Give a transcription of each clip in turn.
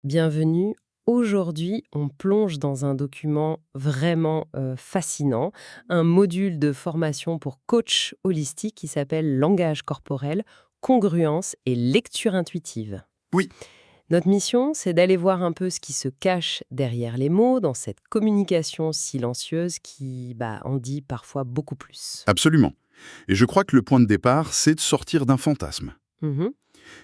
Bienvenue. Aujourd'hui, on plonge dans un document vraiment fascinant, un module de formation pour coach holistique qui s'appelle Langage corporel, congruence et lecture intuitive. Oui, Notre mission, c'est d'aller voir un peu ce qui se cache derrière les mots dans cette communication silencieuse qui en dit parfois beaucoup plus. absolument. Et je crois que le point de départ, c'est de sortir d'un fantasme. Mhm.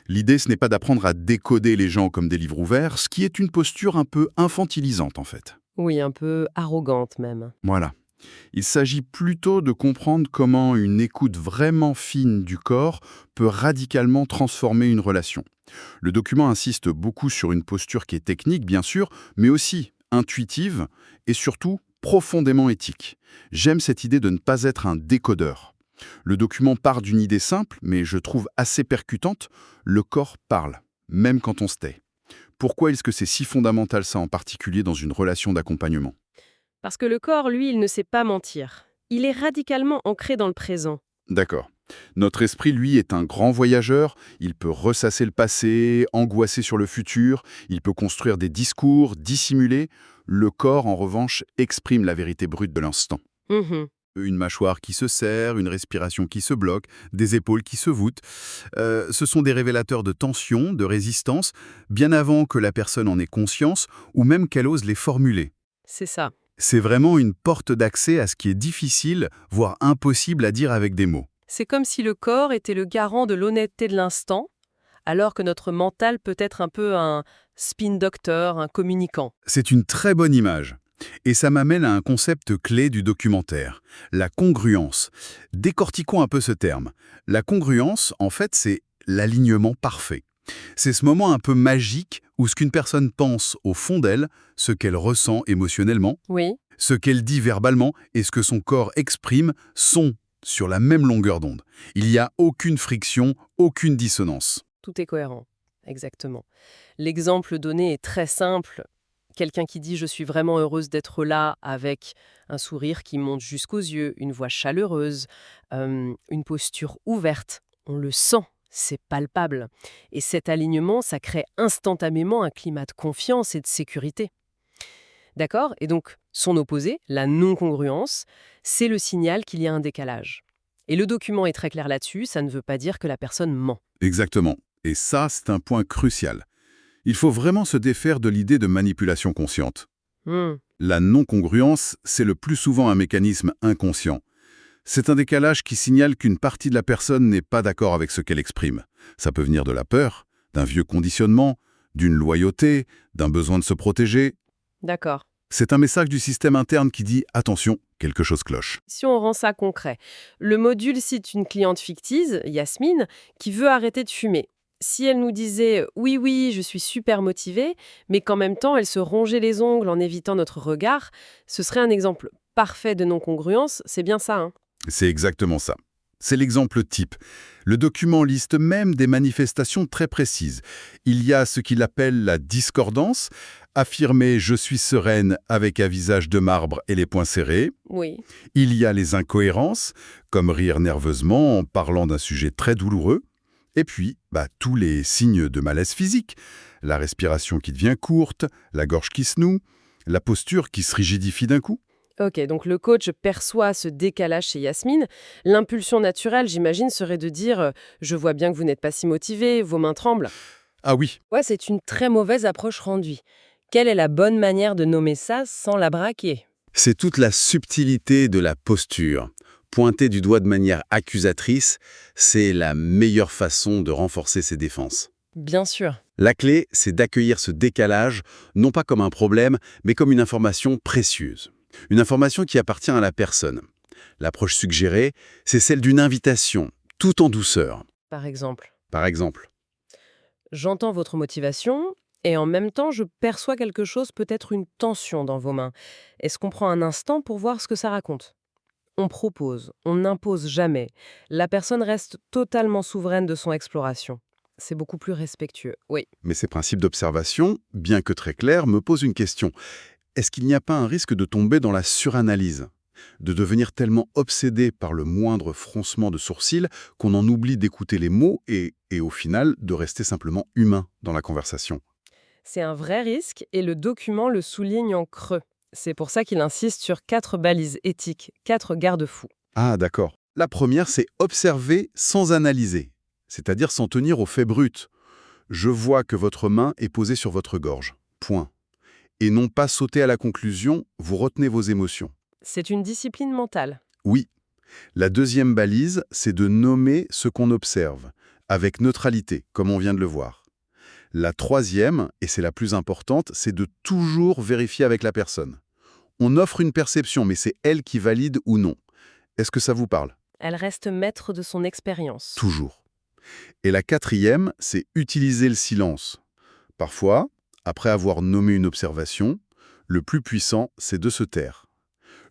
L'idée, ce n'est pas d'apprendre à décoder les gens comme des livres ouverts, ce qui est une posture un peu infantilisante en fait. Oui, un peu arrogante même. Voilà. Il s'agit plutôt de comprendre comment une écoute vraiment fine du corps peut radicalement transformer une relation. Le document insiste beaucoup sur une posture qui est technique, bien sûr, mais aussi intuitive et surtout profondément éthique. J'aime cette idée de ne pas être un décodeur. Le document part d'une idée simple, mais je trouve assez percutante. Le corps parle, même quand on se tait. Pourquoi est-ce que c'est si fondamental ça en particulier dans une relation d'accompagnement? Parce que le corps, lui, il ne sait pas mentir. Il est radicalement ancré dans le présent. D'accord. Notre esprit, lui, est un grand voyageur. Il peut ressasser le passé, angoisser sur le futur. Il peut construire des discours, dissimuler. Le corps, en revanche, exprime la vérité brute de l'instant. Mhm. Une mâchoire qui se serre, une respiration qui se bloque, des épaules qui se voûtent. Ce sont des révélateurs de tension, de résistance, bien avant que la personne en ait conscience ou même qu'elle ose les formuler. C'est ça. C'est vraiment une porte d'accès à ce qui est difficile, voire impossible à dire avec des mots. C'est comme si le corps était le garant de l'honnêteté de l'instant, alors que notre mental peut être un peu un spin doctor, un communicant. C'est une très bonne image. Et ça m'amène à un concept clé du documentaire, la congruence. Décortiquons un peu ce terme. La congruence, en fait, c'est l'alignement parfait. C'est ce moment un peu magique où ce qu'une personne pense au fond d'elle, ce qu'elle ressent émotionnellement, Oui, ce qu'elle dit verbalement et ce que son corps exprime sont sur la même longueur d'onde. Il n'y a aucune friction, aucune dissonance. tout est cohérent. Exactement. L'exemple donné est très simple. Quelqu'un qui dit «Je suis vraiment heureuse d'être là» avec un sourire qui monte jusqu'aux yeux, une voix chaleureuse, une posture ouverte. On le sent, c'est palpable. Et cet alignement, ça crée instantanément un climat de confiance et de sécurité. D'accord? Et donc, son opposé, la non-congruence, c'est le signal qu'il y a un décalage. Et le document est très clair là-dessus, ça ne veut pas dire que la personne ment. Exactement. Et ça, c'est un point crucial. Il faut vraiment se défaire de l'idée de manipulation consciente. Hmm, La non-congruence, c'est le plus souvent un mécanisme inconscient. C'est un décalage qui signale qu'une partie de la personne n'est pas d'accord avec ce qu'elle exprime. Ça peut venir de la peur, d'un vieux conditionnement, d'une loyauté, d'un besoin de se protéger. d'accord. C'est un message du système interne qui dit « Attention, quelque chose cloche Si on rend ça concret, le module cite une cliente fictive, Yasmine, qui veut arrêter de fumer. Si elle nous disait oui, oui, je suis super motivée, mais qu'en même temps elle se rongeait les ongles en évitant notre regard, ce serait un exemple parfait de non-congruence, c'est bien ça, hein?» ». C'est exactement ça. C'est l'exemple type. Le document liste même des manifestations très précises. Il y a ce qu'il appelle la discordance, affirmer «je suis sereine» avec un visage de marbre et les poings serrés. Oui, Il y a les incohérences, comme rire nerveusement en parlant d'un sujet très douloureux. Et puis, tous les signes de malaise physique. La respiration qui devient courte, la gorge qui se noue, la posture qui se rigidifie d'un coup. ok, donc le coach perçoit ce décalage chez Yasmine. L'impulsion naturelle, j'imagine, serait de dire je vois bien que vous n'êtes pas si motivé, vos mains tremblent ». Ah oui, Ouais, c'est une très mauvaise approche rendue. Quelle est la bonne manière de nommer ça sans la braquer? C'est toute la subtilité de la posture. Pointer du doigt de manière accusatrice, c'est la meilleure façon de renforcer ses défenses. Bien sûr. La clé, c'est d'accueillir ce décalage, non pas comme un problème, mais comme une information précieuse. Une information qui appartient à la personne. L'approche suggérée, c'est celle d'une invitation, tout en douceur. Par exemple, Par exemple, j'entends votre motivation et en même temps, je perçois quelque chose, peut-être une tension dans vos mains. Est-ce qu'on prend un instant pour voir ce que ça raconte? On propose, on n'impose jamais. La personne reste totalement souveraine de son exploration. C'est beaucoup plus respectueux, oui. mais ces principes d'observation, bien que très clairs, me posent une question. Est-ce qu'il n'y a pas un risque de tomber dans la suranalyse? De devenir tellement obsédé par le moindre froncement de sourcil qu'on en oublie d'écouter les mots et au final de rester simplement humain dans la conversation? C'est un vrai risque et le document le souligne en creux. C'est pour ça qu'il insiste sur 4 balises éthiques, 4 garde-fous. Ah, d'accord. La première, c'est observer sans analyser, c'est-à-dire s'en tenir aux faits bruts. Je vois que votre main est posée sur votre gorge. Point. Et non pas sauter à la conclusion, vous retenez vos émotions. C'est une discipline mentale. Oui. La deuxième balise, c'est de nommer ce qu'on observe, avec neutralité, comme on vient de le voir. La troisième, et c'est la plus importante, c'est de toujours vérifier avec la personne. On offre une perception, mais c'est elle qui valide ou non. Est-ce que ça vous parle? Elle reste maître de son expérience. Toujours. Et la quatrième, c'est utiliser le silence. Parfois, après avoir nommé une observation, le plus puissant, c'est de se taire.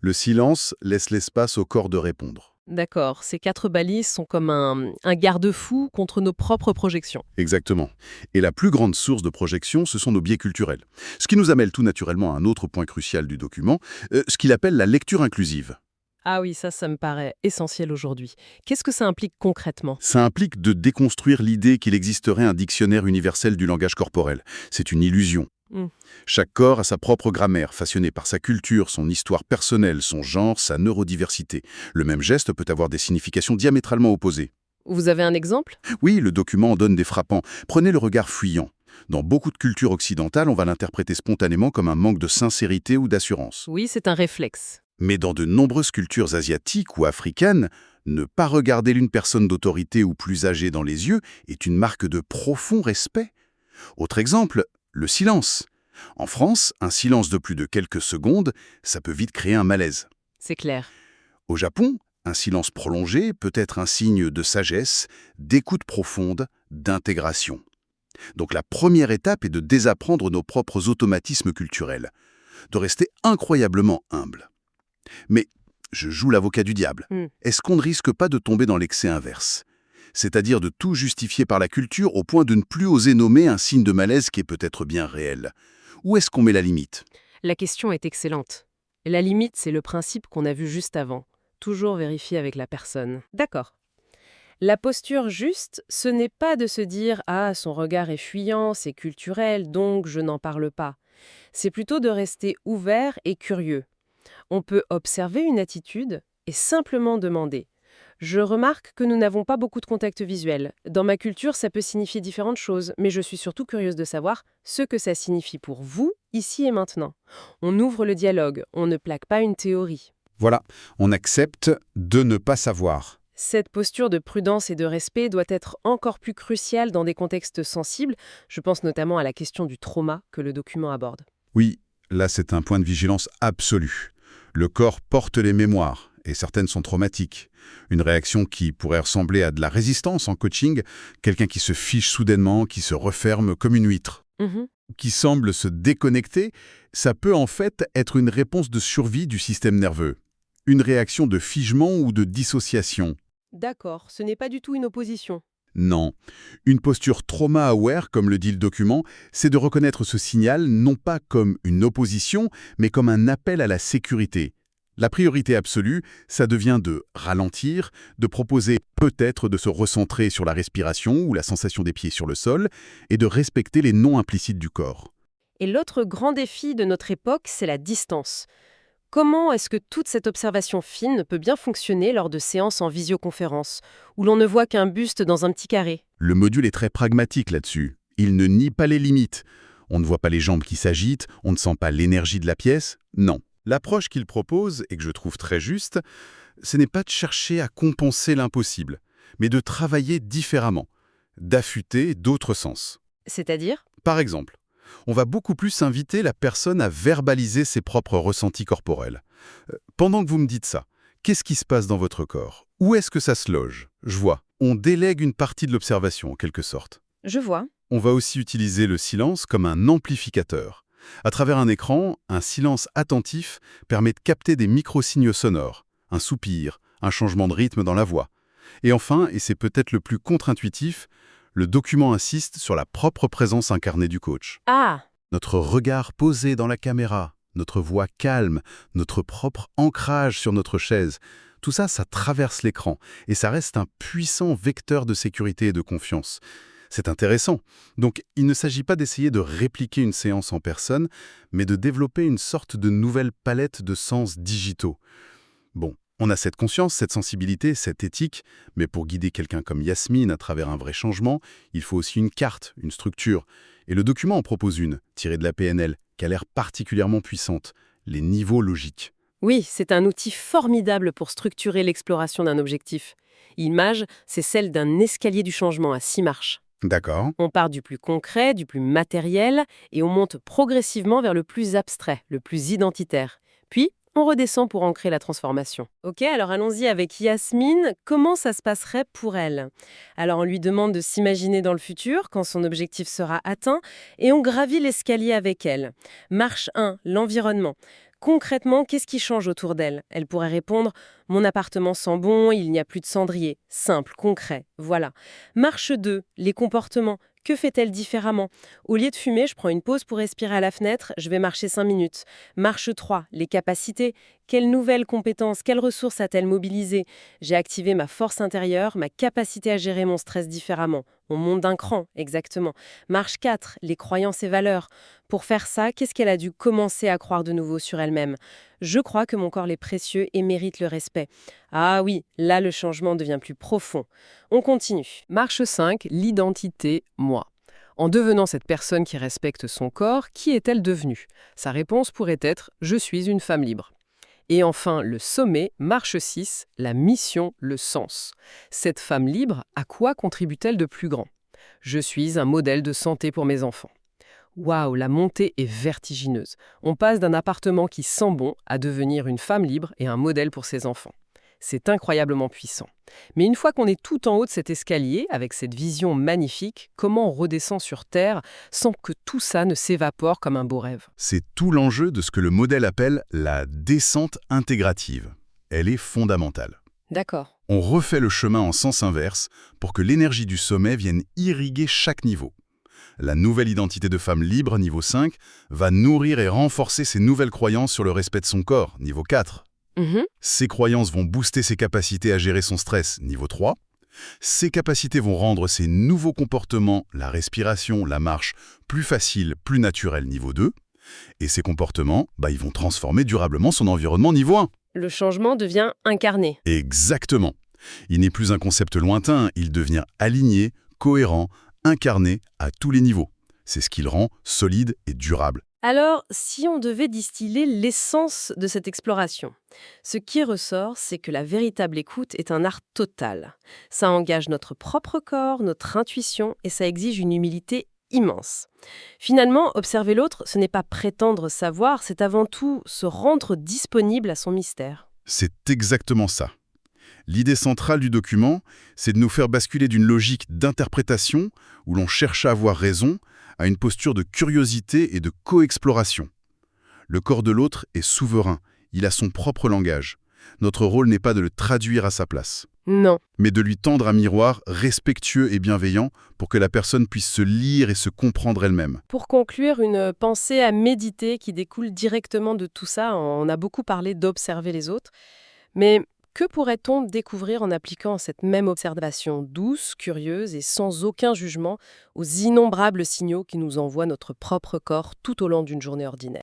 Le silence laisse l'espace au corps de répondre. D'accord, ces 4 balises sont comme un garde-fou contre nos propres projections. Exactement. Et la plus grande source de projection, ce sont nos biais culturels. Ce qui nous amène tout naturellement à un autre point crucial du document, ce qu'il appelle la lecture inclusive. Ah oui, ça me paraît essentiel aujourd'hui. Qu'est-ce que ça implique concrètement? Ça implique de déconstruire l'idée qu'il existerait un dictionnaire universel du langage corporel. C'est une illusion. Hmm. Chaque corps a sa propre grammaire, façonnée par sa culture, son histoire personnelle, son genre, sa neurodiversité. Le même geste peut avoir des significations diamétralement opposées. Vous avez un exemple? Oui, le document en donne des frappants. Prenez le regard fuyant. Dans beaucoup de cultures occidentales, on va l'interpréter spontanément comme un manque de sincérité ou d'assurance. Oui, c'est un réflexe. Mais dans de nombreuses cultures asiatiques ou africaines, ne pas regarder une personne d'autorité ou plus âgée dans les yeux est une marque de profond respect. Autre exemple, le silence. En France, un silence de plus de quelques secondes, ça peut vite créer un malaise. C'est clair. Au Japon, un silence prolongé peut être un signe de sagesse, d'écoute profonde, d'intégration. Donc la première étape est de désapprendre nos propres automatismes culturels, de rester incroyablement humble. Mais je joue l'avocat du diable. Est-ce qu'on ne risque pas de tomber dans l'excès inverse? C'est-à-dire de tout justifier par la culture au point de ne plus oser nommer un signe de malaise qui est peut-être bien réel. Où est-ce qu'on met la limite? La question est excellente. La limite, c'est le principe qu'on a vu juste avant. Toujours vérifier avec la personne. D'accord. La posture juste, ce n'est pas de se dire « Ah, son regard est fuyant, c'est culturel, donc je n'en parle pas ». C'est plutôt de rester ouvert et curieux. On peut observer une attitude et simplement demander. Je remarque que nous n'avons pas beaucoup de contact visuel. Dans ma culture, ça peut signifier différentes choses, mais je suis surtout curieuse de savoir ce que ça signifie pour vous, ici et maintenant. On ouvre le dialogue, on ne plaque pas une théorie. Voilà, on accepte de ne pas savoir. Cette posture de prudence et de respect doit être encore plus cruciale dans des contextes sensibles. Je pense notamment à la question du trauma que le document aborde. Oui, là c'est un point de vigilance absolu. Le corps porte les mémoires, et certaines sont traumatiques. Une réaction qui pourrait ressembler à de la résistance en coaching, quelqu'un qui se fiche soudainement, qui se referme comme une huître, qui semble se déconnecter, ça peut en fait être une réponse de survie du système nerveux. Une réaction de figement ou de dissociation. D'accord, ce n'est pas du tout une opposition. Non. Une posture trauma-aware, comme le dit le document, c'est de reconnaître ce signal non pas comme une opposition, mais comme un appel à la sécurité. La priorité absolue, ça devient de ralentir, de proposer peut-être de se recentrer sur la respiration ou la sensation des pieds sur le sol, et de respecter les noms implicites du corps. Et l'autre grand défi de notre époque, c'est la distance. Comment est-ce que toute cette observation fine peut bien fonctionner lors de séances en visioconférence, où l'on ne voit qu'un buste dans un petit carré? Le module est très pragmatique là-dessus. Il ne nie pas les limites. On ne voit pas les jambes qui s'agitent, on ne sent pas l'énergie de la pièce. Non. L'approche qu'il propose, et que je trouve très juste, ce n'est pas de chercher à compenser l'impossible, mais de travailler différemment, d'affûter d'autres sens. C'est-à-dire? Par exemple, on va beaucoup plus inviter la personne à verbaliser ses propres ressentis corporels. Pendant que vous me dites ça, qu'est-ce qui se passe dans votre corps? Où est-ce que ça se loge? Je vois. On délègue une partie de l'observation, en quelque sorte. Je vois. On va aussi utiliser le silence comme un amplificateur. À travers un écran, un silence attentif permet de capter des micro-signes sonores, un soupir, un changement de rythme dans la voix. Et enfin, et c'est peut-être le plus contre-intuitif, le document insiste sur la propre présence incarnée du coach. Ah! Notre regard posé dans la caméra, notre voix calme, notre propre ancrage sur notre chaise, tout ça, ça traverse l'écran et ça reste un puissant vecteur de sécurité et de confiance. C'est intéressant. Donc, il ne s'agit pas d'essayer de répliquer une séance en personne, mais de développer une sorte de nouvelle palette de sens digitaux. Bon, on a cette conscience, cette sensibilité, cette éthique, mais pour guider quelqu'un comme Yasmine à travers un vrai changement, il faut aussi une carte, une structure. Et le document en propose une, tirée de la PNL, qui a l'air particulièrement puissante, les niveaux logiques. Oui, c'est un outil formidable pour structurer l'exploration d'un objectif. Image, c'est celle d'un escalier du changement à 6 marches. D'accord. On part du plus concret, du plus matériel, et on monte progressivement vers le plus abstrait, le plus identitaire. Puis, on redescend pour ancrer la transformation. Ok, alors allons-y avec Yasmine. Comment ça se passerait pour elle? Alors on lui demande de s'imaginer dans le futur, quand son objectif sera atteint, et on gravit l'escalier avec elle. Marche 1, l'environnement. Concrètement, qu'est-ce qui change autour d'elle? Elle pourrait répondre: mon appartement sent bon, il n'y a plus de cendrier. Simple, concret, voilà. Marche 2, les comportements. Que fait-elle différemment? Au lieu de fumer, je prends une pause pour respirer à la fenêtre, je vais marcher 5 minutes. Marche 3, les capacités. Quelles nouvelles compétences, quelles ressources a-t-elle mobilisées? J'ai activé ma force intérieure, ma capacité à gérer mon stress différemment. On monte d'un cran, exactement. Marche 4, les croyances et valeurs. Pour faire ça, qu'est-ce qu'elle a dû commencer à croire de nouveau sur elle-même? Je crois que mon corps est précieux et mérite le respect. Ah oui, là le changement devient plus profond. On continue. Marche 5, l'identité moi. En devenant cette personne qui respecte son corps, qui est-elle devenue? Sa réponse pourrait être: je suis une femme libre. Et enfin, le sommet, marche 6, la mission, le sens. Cette femme libre, à quoi contribue-t-elle de plus grand? Je suis un modèle de santé pour mes enfants. Waouh, la montée est vertigineuse. On passe d'un appartement qui sent bon à devenir une femme libre et un modèle pour ses enfants. C'est incroyablement puissant. Mais une fois qu'on est tout en haut de cet escalier, avec cette vision magnifique, comment on redescend sur Terre sans que tout ça ne s'évapore comme un beau rêve? C'est tout l'enjeu de ce que le modèle appelle la descente intégrative. Elle est fondamentale. D'accord. On refait le chemin en sens inverse pour que l'énergie du sommet vienne irriguer chaque niveau. La nouvelle identité de femme libre, niveau 5, va nourrir et renforcer ses nouvelles croyances sur le respect de son corps, niveau 4. Ces croyances vont booster ses capacités à gérer son stress, niveau 3. Ces capacités vont rendre ses nouveaux comportements, la respiration, la marche, plus faciles, plus naturels, niveau 2. Et ces comportements, ils vont transformer durablement son environnement, niveau 1. Le changement devient incarné. Exactement. Il n'est plus un concept lointain, il devient aligné, cohérent, incarné à tous les niveaux. C'est ce qui le rend solide et durable. Alors, si on devait distiller l'essence de cette exploration, ce qui ressort, c'est que la véritable écoute est un art total. Ça engage notre propre corps, notre intuition, et ça exige une humilité immense. Finalement, observer l'autre, ce n'est pas prétendre savoir, c'est avant tout se rendre disponible à son mystère. C'est exactement ça. L'idée centrale du document, c'est de nous faire basculer d'une logique d'interprétation, où l'on cherche à avoir raison, à une posture de curiosité et de coexploration. Le corps de l'autre est souverain, il a son propre langage. Notre rôle n'est pas de le traduire à sa place, Non. mais de lui tendre un miroir respectueux et bienveillant pour que la personne puisse se lire et se comprendre elle-même. Pour conclure, une pensée à méditer qui découle directement de tout ça. On a beaucoup parlé d'observer les autres, mais que pourrait-on découvrir en appliquant cette même observation douce, curieuse et sans aucun jugement aux innombrables signaux qui nous envoie notre propre corps tout au long d'une journée ordinaire?